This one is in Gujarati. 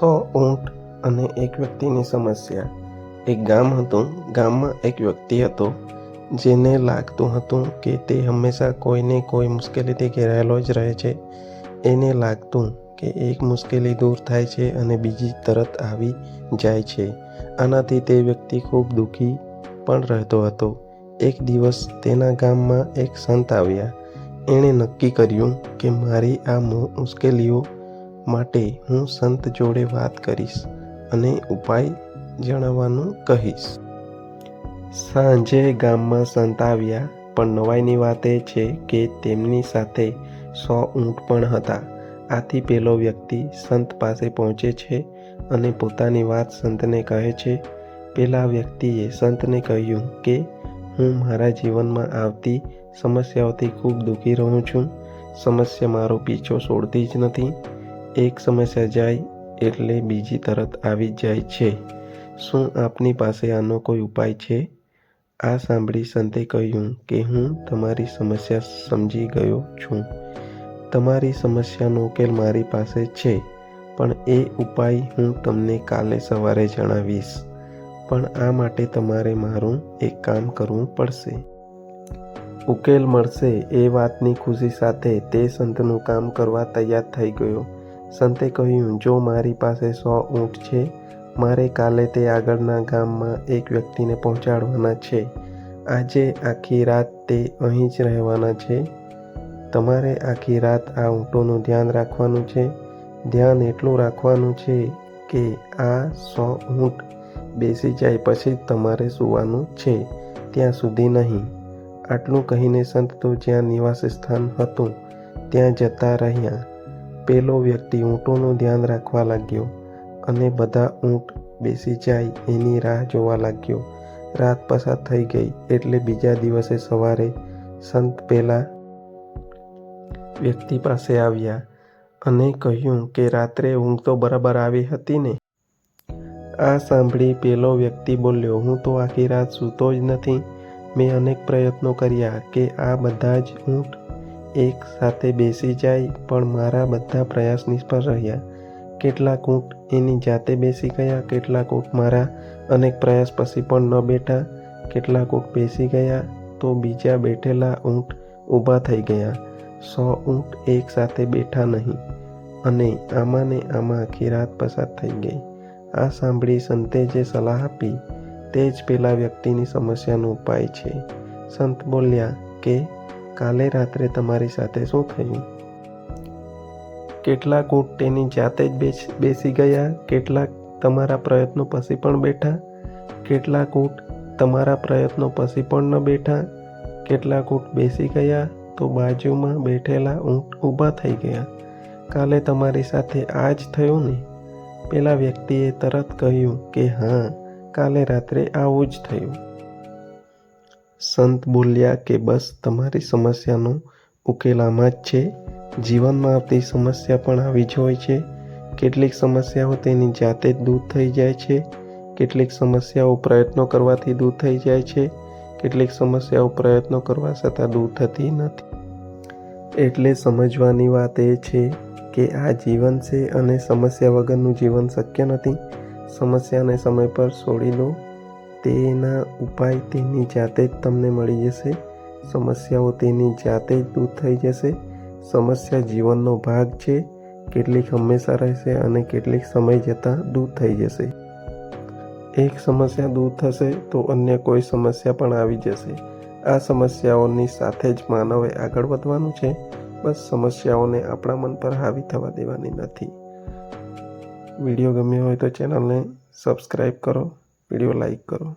100 ઊંટ અને એક વ્યક્તિની સમસ્યા. એક ગામ હતું. ગામમાં એક વ્યક્તિ હતો જેને લાગતું હતું કે તે હંમેશા કોઈને કોઈ મુશ્કેલીથી ઘેરાયેલો જ રહે છે. એને લાગતું કે એક મુશ્કેલી દૂર થાય છે અને બીજી તરત આવી જાય છે. આનાથી તે વ્યક્તિ ખૂબ દુઃખી પણ રહેતો હતો. એક દિવસ તેના ગામમાં એક સંત આવ્યા. એણે નક્કી કર્યું કે મારી આ મુશ્કેલીઓ માટે હું સંત જોડે વાત કરીશ અને ઉપાય જણાવવાનું કહીશ. સાંજે ગામમાં સંત આવ્યા, પણ નવાઈની વાત એ છે કે તેમની સાથે 100 ઊંટ પણ હતા. આથી પેલો વ્યક્તિ સંત પાસે પહોંચે છે અને પોતાની વાત સંતને કહે છે. પેલા વ્યક્તિએ સંતને કહ્યું કે હું મારા જીવનમાં આવતી સમસ્યાઓથી ખૂબ દુઃખી રહું છું. સમસ્યા મારો પીછો છોડતી જ નથી. એક સમસ્યા જાય એટલે બીજી તરત આવી જાય છે. શું આપની પાસે આનો કોઈ ઉપાય છે? આ સાંભળી સંતે કહ્યું કે હું તમારી સમસ્યા સમજી ગયો છું. તમારી સમસ્યાનો ઉકેલ મારી પાસે છે, પણ એ ઉપાય હું તમને કાલે સવારે જણાવીશ. પણ આ માટે તમારે મારું એક કામ કરવું પડશે. ઉકેલ મળશે એ વાતની ખુશી સાથે તે સંતનું કામ કરવા તૈયાર થઈ ગયો. સંતે કહ્યું, જો મારી પાસે 100 ઊંટ છે, મારે કાલે તે આગળના ગામમાં એક વ્યક્તિને પહોંચાડવાના છે. આજે આખી રાત તે અહીં જ રહેવાના છે. તમારે આખી રાત આ ઊંટોનું ધ્યાન રાખવાનું છે. ધ્યાન એટલું રાખવાનું છે કે આ 100 ઊંટ બેસી જાય પછી જ તમારે સૂવાનું છે, ત્યાં સુધી નહીં. આટલું કહીને સંત તો જ્યાં નિવાસ સ્થાન હતું ત્યાં જતા રહ્યા. પેલો વ્યક્તિ ઊંટોનું ધ્યાન રાખવા લાગ્યો અને બધા ઊંટ બેસી જાય એની રાહ જોવા લાગ્યો. રાત પસાર થઈ ગઈ એટલે બીજા દિવસે સવારે સંત પેલા વ્યક્તિ પાસે આવ્યા અને કહ્યું કે રાત્રે ઊંઘ તો બરાબર આવી હતી ને? આ સાંભળી પેલો વ્યક્તિ બોલ્યો, હું તો આખી રાત સૂતો જ નથી. મેં અનેક પ્રયત્નો કર્યા કે આ બધા જ ઊંટ એક સાથે બેસી જાય, પણ મારા બધા પ્રયાસ નિષ્ફળ રહ્યા. કેટલાક ઊંટ એની જાતે બેસી ગયા, કેટલાક ઊંટ મારા અનેક પ્રયાસ પછી પણ ન બેઠા, કેટલાક ઊંટ બેસી ગયા તો બીજા બેઠેલા ઊંટ ઊભા થઈ ગયા. 100 ઊંટ એક સાથે બેઠા નહીં અને આમાં ને આમાં આખી રાત પસાર થઈ ગઈ. આ સાંભળી સંતે જે સલાહ આપી તે જ પેલા વ્યક્તિની સમસ્યાનો ઉપાય છે. સંત બોલ્યા કે કાલે રાત્રે તમારી સાથે શું થયું? કેટલાક ઊંટ તેની જાતે જ બેસી ગયા, કેટલાક તમારા પ્રયત્નો પછી પણ બેઠા, કેટલાક ઊંટ તમારા પ્રયત્નો પછી પણ ન બેઠા, કેટલાક ઊંટ બેસી ગયા તો બાજુમાં બેઠેલા ઊંટ ઊભા થઈ ગયા. કાલે તમારી સાથે આ જ થયું ને? પેલા વ્યક્તિએ તરત કહ્યું કે હા, કાલે રાત્રે આવું જ થયું. સંત બોલ્યા કે બસ તમારી સમસ્યાનો ઉકેલ આમાં જ છે. જીવનમાં આવતી સમસ્યા પણ આવી જ હોય છે. કેટલીક સમસ્યાઓ તેની જાતે જ દૂર થઈ જાય છે, કેટલીક સમસ્યાઓ પ્રયત્નો કરવાથી દૂર થઈ જાય છે, કેટલીક સમસ્યાઓ પ્રયત્નો કરવા છતાં દૂર થતી નથી. એટલે સમજવાની વાત એ છે કે આ જીવન છે અને સમસ્યા વગરનું જીવન શક્ય નથી. સમસ્યાને સમય પર છોડી દો, તેના ઉપાય તેની જાતે જ તમને મળી જશે. સમસ્યાઓ તેની જાતે જ દૂર થઈ જશે. સમસ્યા જીવનનો ભાગ છે. કેટલીક હંમેશા રહેશે અને કેટલીક સમય જતાં દૂર થઈ જશે. એક સમસ્યા દૂર થશે તો અન્ય કોઈ સમસ્યા પણ આવી જશે. આ સમસ્યાઓની સાથે જ માનવે આગળ વધવાનું છે. બસ સમસ્યાઓને આપણા મન પર હાવી થવા દેવાની નથી. વિડીયો ગમ્યો હોય તો ચેનલને સબસ્ક્રાઈબ કરો, વિડીયો લાઈક કરો.